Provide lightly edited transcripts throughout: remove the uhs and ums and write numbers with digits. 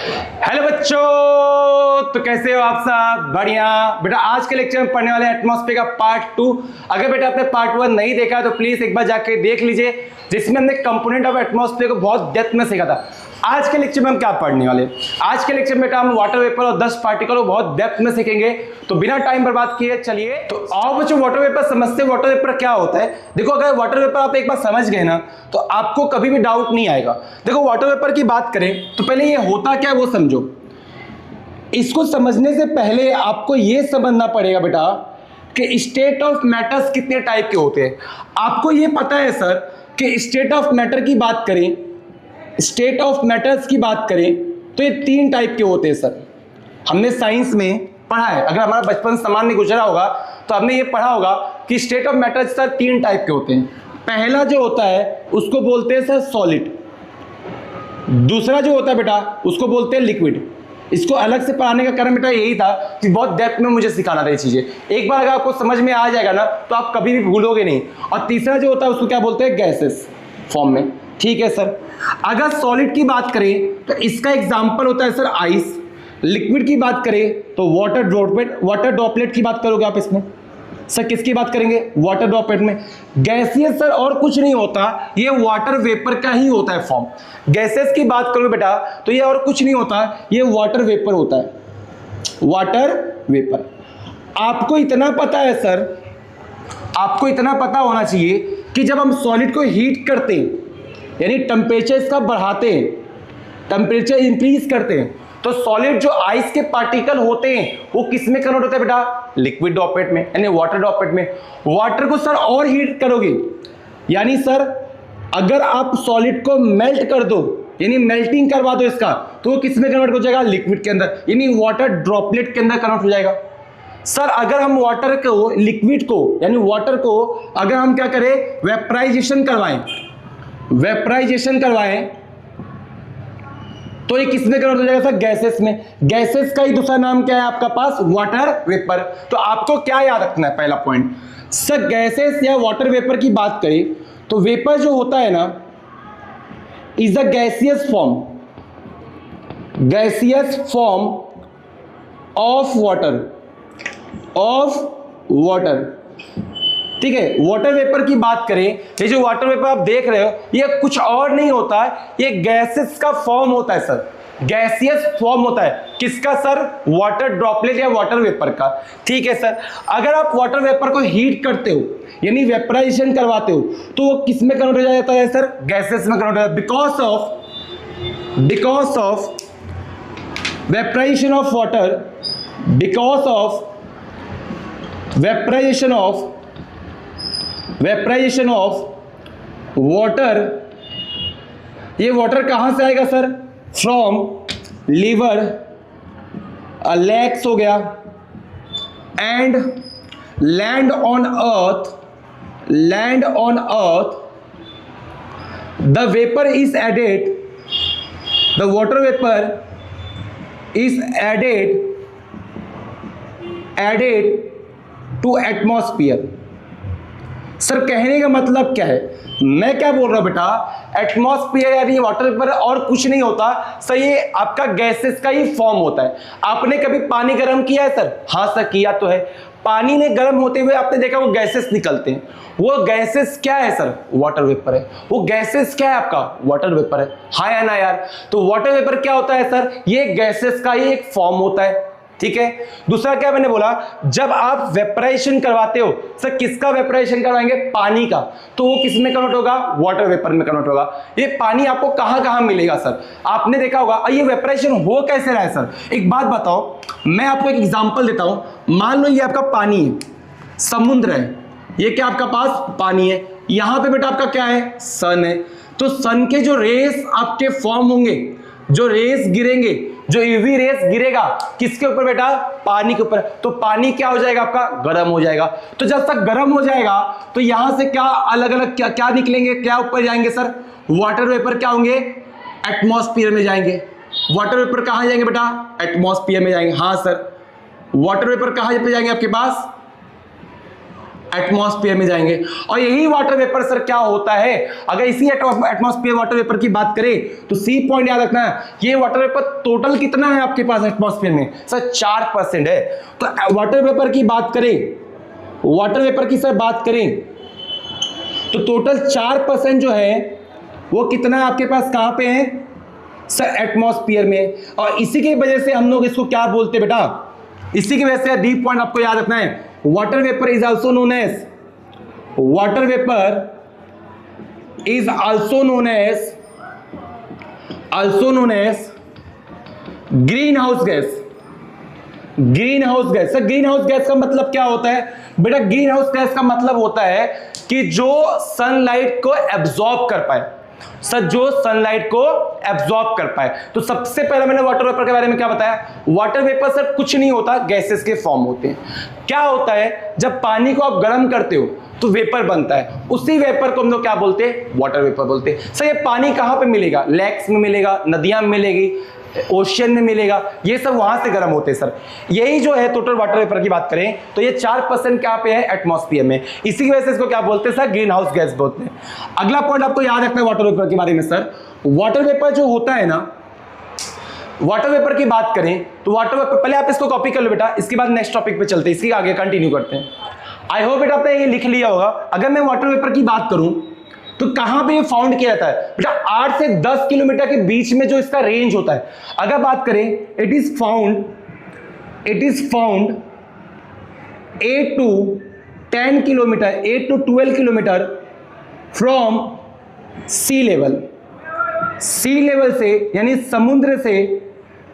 Hello बच्चों, तो कैसे हो आप सब? बढ़िया बेटा। आज के लेक्चर में पढ़ने वाले एटमॉस्फेयर का पार्ट 2। अगर बेटा आपने पार्ट 1 नहीं देखा तो प्लीज एक बार जाके देख लीजिए, जिसमें हमने कंपोनेंट ऑफ एटमॉस्फेयर को बहुत डेप्थ में सीखा था। आज के लेक्चर में हम क्या पढ़ने वाले? आज के लेक्चर में बेटा हम वाटर वेपर और 10 पार्टिकल को बहुत डेप्थ में सीखेंगे। तो बिना टाइम बर्बाद किए चलिए तो आओ बच्चों, वाटर वेपर समझते हैं। वाटर वेपर क्या होता है? देखो, अगर वाटर वेपर आप एक बार समझ गए ना तो आपको कभी भी डाउट नहीं आएगा। देखो, वाटर वेपर की बात करें तो पहले ये होता क्या वो समझो। इसको समझने से पहले आपको ये समझना पड़ेगा बेटा कि स्टेट ऑफ मैटर्स कितने टाइप के होते हैं। आपको ये पता है सर कि स्टेट ऑफ मैटर की बात करें, स्टेट ऑफ मैटर्स की बात करें तो ये 3 टाइप के होते हैं सर। हमने साइंस में पढ़ा है, अगर हमारा बचपन सामान्य गुजरा होगा तो हमने ये पढ़ा होगा कि state of matters sir 3 type के होते हैं। पहला जो होता है उसको बोलते हैं सर सॉलिड। दूसरा जो होता है बेटा उसको बोलते हैं लिक्विड। इसको अलग से पढ़ाने का कारण बेटा यही था कि बहुत डेप्थ में मुझे सिखाना था ये चीजें। एक बार अगर आपको समझ में आ जाएगा ना तो आप कभी भी भूलोगे नहीं। और तीसरा जो होता है उसको क्या बोलते हैं? गैसेस फॉर्म में। ठीक है सर। अगर सॉलिड की बात करें तो इसका एग्जांपल होता है सर आइस। लिक्विड की बात करें तो वाटर ड्रॉपलेट की बात करोगे आप इसमें। सर किसकी बात करेंगे? वाटर ड्रॉपलेट में। गैसियस सर और कुछ नहीं होता, ये वाटर वेपर का ही होता है फॉर्म। गैसेस की बात करोगे बेटा तो ये और कुछ नहीं होता, ये वाटर वेपर होता है, वाटर वेपर। आपको इतना पता है सर, आपको इतना पता होना चाहिए कि जब हम सॉलिड को हीट करते हैं यानी टेम्परेचर इसका बढ़ाते हैं, टेम्परेचर इंक्रीज करते हैं, तो सॉलिड जो आइस के पार्टिकल होते हैं वो किस में कन्वर्ट होता है बेटा? लिक्विड ड्रॉपलेट में, यानी वाटर ड्रॉपलेट में। वाटर को सर और हीट करोगे, यानी सर अगर आप सॉलिड को मेल्ट कर दो यानी मेल्टिंग करवा दो इसका, तो वो किस में कन्वर्ट हो जाएगा? लिक्विड के अंदर, यानी वाटर ड्रॉपलेट के अंदर कन्वर्ट हो जाएगा। सर अगर हम वाटर को, लिक्विड को यानी वाटर को अगर हम क्या करें? वेपराइजेशन करवाएं, वेपराइजेशन करवाएं तो ये किस में कन्वर्ट हो जाएगा सर? गैसेस में। गैसेस का ही दूसरा नाम क्या है आपका पास? Water vapour. तो आपको क्या याद रखना है? पहला पॉइंट सर, गैसेस या वाटर वेपर की बात करें तो वेपर जो होता है ना is a gaseous form, gaseous form of water, of water. ठीक है। वाटर वेपर की बात करें, ये जो वाटर वेपर आप देख रहे हो ये कुछ और नहीं होता है, ये गैसेस का फॉर्म होता है सर, गैसियस फॉर्म होता है। किसका सर? वाटर ड्रॉपलेट या वाटर वेपर का। ठीक है सर। अगर आप वाटर वेपर को हीट करते हो यानी वेपराइजेशन करवाते हो तो वो किस में कन्वर्ट हो जाता है सर? गैसेस में कन्वर्ट हो जाता है। Because of vaporisation of water, because of vaporisation of water. ये वाटर कहां से आएगा सर? फ्रॉम लीवर, लैक्स हो गया, and land on earth, land on earth. The vapour is added, the water vapour is added to atmosphere. Sir कहने का मतलब क्या है? मैं क्या बोल रहा हूं बेटा, एटमॉस्फेयर यानी वाटर वेपर और कुछ नहीं होता सर, ये आपका गैसेस का ही फॉर्म होता है। आपने कभी पानी गर्म किया है सर? हाँ सर किया तो है। पानी में गर्म होते हुए आपने देखा वो गैसेस निकलते हैं, वो गैसेस क्या है सर? वाटर वेपर है। वो गैसेस क्या है आपका? वाटर वेपर है। हाँ या ना यार? तो वाटर वेपर क्या होता है सर? ये गैसेस का ही एक फॉर्म होता है। ठीक है। दूसरा क्या मैंने बोला, जब आप वेपराइजेशन करवाते हो सर, किसका वेपराइजेशन करवाएंगे? पानी का, तो वो किस में कन्वर्ट होगा? वाटर वेपर में कन्वर्ट होगा। ये पानी आपको कहां कहां मिलेगा सर? आपने देखा होगा। ये वेपराइजेशन हो कैसे रहा है सर? एक बात बताओ, मैं आपको एक एग्जांपल देता हूं। मान लो ये आपका पानी है, समुद्र है, ये क्या आपका पास? पानी है। यहां पे बेटा आपका क्या है? सन है। तो सन के जो रेस आपके फॉर्म होंगे, जो रेस गिरेंगे, जो यूवी रेस गिरेगा किसके ऊपर बेटा? पानी के ऊपर। तो पानी क्या हो जाएगा आपका? गर्म हो जाएगा। तो जब तक गर्म हो जाएगा तो यहां से क्या अलग अलग क्या निकलेंगे? क्या ऊपर जाएंगे सर? वाटर वेपर क्या होंगे? एटमॉस्फेयर में जाएंगे। वाटर वेपर कहां जाएंगे बेटा? एटमॉस्फेयर में जाएंगे। हाँ सर। वाटर वेपर कहां पे जाएंगे आपके पास? एटमॉस्फेयर में जाएंगे। और यही वाटर वेपर सर क्या होता है, अगर इसी एटमॉस्फेयर वाटर वेपर की बात करें तो सी पॉइंट याद रखना है, ये वाटर वेपर टोटल कितना है आपके पास एटमॉस्फेयर में सर 4% है। तो वाटर वेपर की बात करें, वाटर वेपर की सर बात करें तो टोटल 4% जो है वो कितना है आपके पास, कहां पे है सर एटमॉस्फेयर में। और इसी की वजह से हम लोग इसको क्या बोलते हैं बेटा, इसी की वजह से डी पॉइंट आपको याद रखना है, water vapour is also known as, water vapour is also known as greenhouse gas. Greenhouse gas, sir greenhouse gas का मतलब क्या होता है बेटा, ग्रीन हाउस गैस का मतलब होता है कि जो सनलाइट को एब्जॉर्ब कर पाए, सर जो सनलाइट को एब्जॉर्ब कर पाए। तो सबसे पहले मैंने वाटर वेपर के बारे में क्या बताया, वाटर वेपर सर कुछ नहीं होता, गैसेस के फॉर्म होते हैं। क्या होता है, जब पानी को आप गर्म करते हो तो वेपर बनता है, उसी वेपर को हम लोग क्या बोलते हैं, वाटर वेपर बोलते हैं। सर ये पानी कहां पे मिलेगा, लेक्स में मिलेगा, नदियां में मिलेगी, ओशियन में मिलेगा, ये सब वहां से गर्म होते हैं सर। यही जो है टोटल वाटर वेपर की बात करें तो ये 4% क्या पे है एटमॉस्फेयर में, इसी की वजह से इसको क्या बोलते हैं सर, ग्रीन हाउस गैस बोलते हैं। अगला पॉइंट आपको याद रखना है वाटर वेपर के बारे में सर, वाटर वेपर जो होता है ना, वाटर वेपर की बात करें तो वाटर वेपर, पहले आप इसको कॉपी कर लो बेटा, इसके बाद नेक्स्ट टॉपिक पे चलते हैं, इसके आगे कंटिन्यू करते हैं। आई होप बेटा आपने ये लिख लिया होगा। अगर मैं वाटर वेपर की बात करूं तो कहां पे ये फाउंड किया जाता है बेटा, 8 से 10 किलोमीटर के बीच में जो इसका रेंज होता है। अगर बात करें, it is found 8 to 10 kilometre, 8 to 12 kilometre from sea level. Sea level से यानी समुद्र से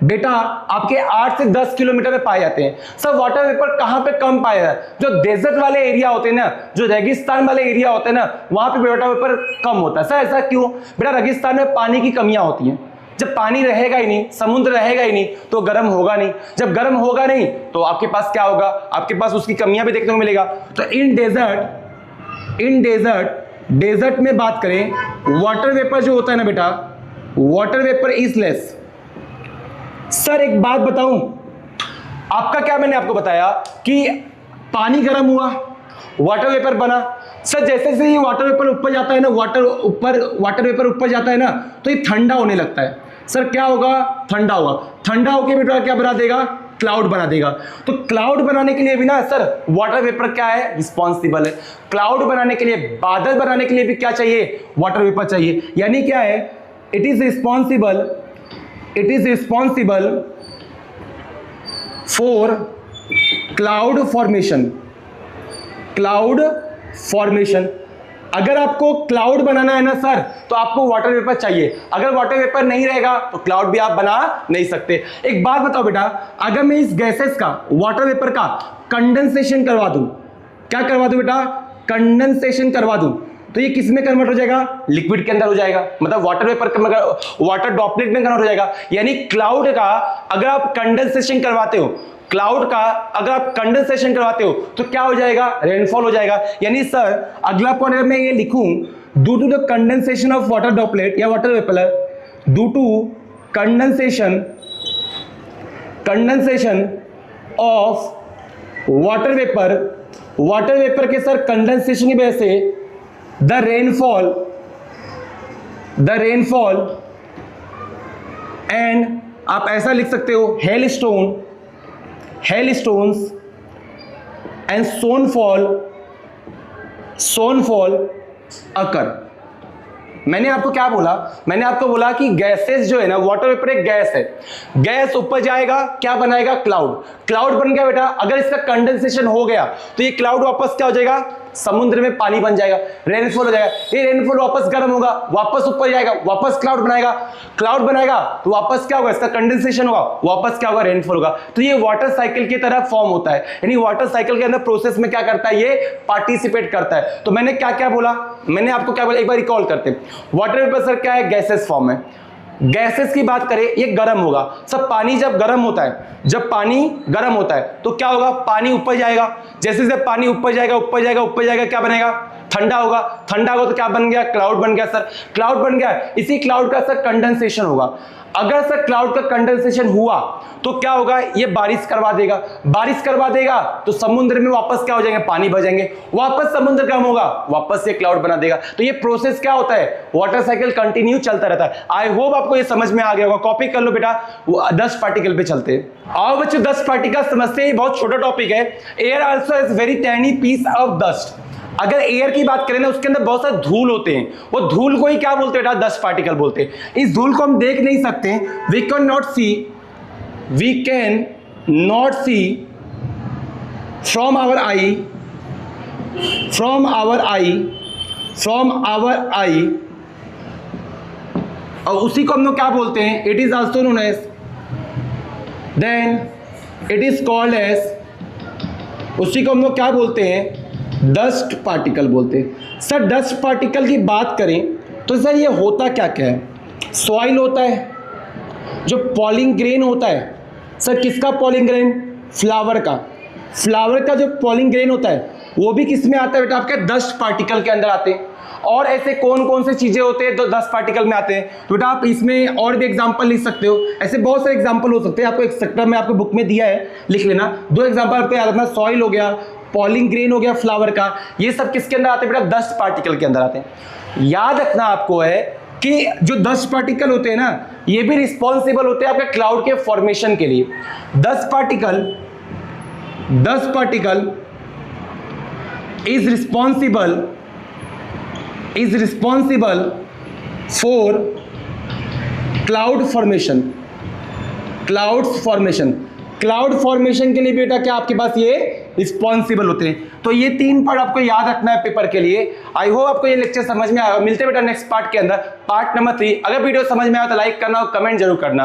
बेटा आपके 8 से 10 किलोमीटर में पाए जाते हैं। सर वाटर वेपर कहां पे कम पाया जाता है, जो डेजर्ट वाले एरिया होते हैं ना, जो रेगिस्तान वाले एरिया होते हैं ना, वहां पे वाटर वेपर कम होता है। सर ऐसा क्यों बेटा, रेगिस्तान में पानी की कमियां होती हैं, जब पानी रहेगा ही नहीं, समुद्र रहेगा ही नहीं तो गर्म होगा नहीं, जब गर्म होगा नहीं तो आपके पास क्या होगा, आपके पास उसकी कमियां भी देखने को मिलेगा। तो इन डेजर्ट में बात करें, वाटर वेपर जो होता है ना बेटा, water vapour is less. Sir एक बात बताऊं, आपका क्या मैंने आपको बताया कि पानी गर्म हुआ, वाटर वेपर बना। सर जैसे जैसे ये वाटर वेपर ऊपर जाता है ना, वाटर वेपर ऊपर जाता है ना, तो ये ठंडा होने लगता है। सर क्या होगा, ठंडा होगा, ठंडा होकर बेटा क्या बना देगा, क्लाउड बना देगा। तो क्लाउड बनाने के लिए भी ना सर वाटर वेपर क्या है, रिस्पॉन्सिबल है। क्लाउड बनाने के लिए, बादल बनाने के लिए भी क्या चाहिए, वाटर वेपर चाहिए। यानी क्या है, it is responsible for cloud formation. अगर आपको क्लाउड बनाना है ना सर, तो आपको वाटर वेपर चाहिए। अगर वाटर वेपर नहीं रहेगा तो क्लाउड भी आप बना नहीं सकते। एक बात बताओ बेटा, अगर मैं इस गैसेस का, वाटर वेपर का कंडेंसेशन करवा दूं, क्या करवा दूं बेटा, कंडेंसेशन करवा दूं, तो ये किस में कन्वर्ट हो जाएगा, लिक्विड के अंदर हो जाएगा, मतलब वाटर ड्रॉपलेट में कन्वर्ट हो जाएगा। यानी क्लाउड का अगर आप कंडेंसेशन करवाते हो, तो क्या हो जाएगा, रेनफॉल हो जाएगा। यानी सर अगला पॉइंट अगर मैं ये लिखूं, due to the condensation of water droplet या water vapour, due to condensation of water vapour के सर कंडेंसेशन की वजह से द रेनफॉल एंड आप ऐसा लिख सकते हो, hailstones and snowfall occur। मैंने आपको क्या बोला, मैंने आपको बोला कि गैसेस जो है ना, वाटर वेपर एक गैस है, गैस ऊपर जाएगा, क्या बनाएगा, क्लाउड बन गया बेटा। अगर इसका कंडेंसेशन हो गया तो ये क्लाउड वापस क्या हो जाएगा, समुद्र में पानी बन जाएगा, रेनफॉल हो जाएगा। ये रेनफॉल वापस गर्म होगा, वापस ऊपर जाएगा, वापस क्लाउड बनाएगा तो वापस क्या होगा, इसका कंडेंसेशन होगा, वापस क्या होगा, रेनफॉल होगा। तो ये वाटर साइकिल की तरह फॉर्म होता है। यानी वाटर साइकिल के अंदर प्रोसेस में क्या करता है, ये पार्टिसिपेट करता है। तो मैंने क्या क्या बोला, मैंने आपको क्या बोला, एक बार रिकॉल करते हैं। वाटर वेपर सर क्या है, गैसेस फॉर्म है। गैसेस की बात करें, ये गर्म होगा। सब पानी जब गर्म होता है तो क्या होगा, पानी ऊपर जाएगा। जैसे जैसे पानी ऊपर जाएगा क्या बनेगा, ठंडा होगा, ठंडा होगा तो क्या बन गया, क्लाउड बन गया सर, क्लाउड बन गया, इसी क्लाउड का सर कंडेंसेशन होगा। अगर सर क्लाउड का कंडेंसेशन हुआ तो क्या होगा, ये बारिश करवा देगा, बारिश करवा देगा तो समुद्र में वापस क्या हो जाएंगे, पानी भर जाएंगे, वापस समुद्र कम होगा, वापस से क्लाउड बना देगा। तो ये प्रोसेस क्या होता है, वाटर साइकिल कंटिन्यू चलता रहता है। आई होप आपको ये समझ में आ गया होगा। कॉपी कर लो बेटा, डस्ट पार्टिकल पे चलते हैं। आओ बच्चों डस्ट पार्टिकल समझते हैं, बहुत छोटा टॉपिक है। Air also is very tiny piece of dust. अगर एयर की बात करें ना, उसके अंदर बहुत सारे धूल होते हैं, वो धूल को ही क्या बोलते हैं बेटा, डस्ट पार्टिकल बोलते हैं। इस धूल को हम देख नहीं सकते, we can not see from our eye, और उसी को हम लोग क्या बोलते हैं, it is also known as, then it is called as, उसी को हम लोग क्या बोलते हैं, डस्ट पार्टिकल बोलते हैं। सर डस्ट पार्टिकल की बात करें तो सर ये होता क्या क्या है, सॉइल होता है, जो पॉलिन ग्रेन होता है, सर किसका पॉलिन ग्रेन, फ्लावर का, फ्लावर का जो पॉलिन ग्रेन होता है वो भी किस में आता है बेटा, आपके डस्ट पार्टिकल के अंदर आते हैं। और ऐसे कौन कौन से चीजें होते हैं जो डस्ट पार्टिकल में आते हैं, तो बेटा आप इसमें और भी एग्जांपल लिख सकते हो, ऐसे बहुत सारे एग्जांपल हो सकते हैं। आपको एक सेक्टर में आपको बुक में दिया है, लिख लेना। दो एग्जांपल आपको याद रखना, सॉइल हो गया, पॉलिन ग्रेन हो गया फ्लावर का, ये सब किसके अंदर आते हैं बेटा, डस्ट पार्टिकल के अंदर आते हैं। याद रखना आपको है कि जो डस्ट पार्टिकल होते हैं ना, ये भी रिस्पॉन्सिबल होते हैं आपके क्लाउड के फॉर्मेशन के लिए। Dust particle is responsible for cloud formation. Cloud formation के लिए बेटा क्या आपके पास ये रिस्पॉन्सिबल होते हैं। तो ये 3 पार्ट आपको याद रखना है पेपर के लिए। आई होप आपको ये लेक्चर समझ में आएगा। मिलते हैं बेटा नेक्स्ट पार्ट के अंदर, पार्ट नंबर 3। अगर वीडियो समझ में आया तो लाइक करना और कमेंट जरूर करना।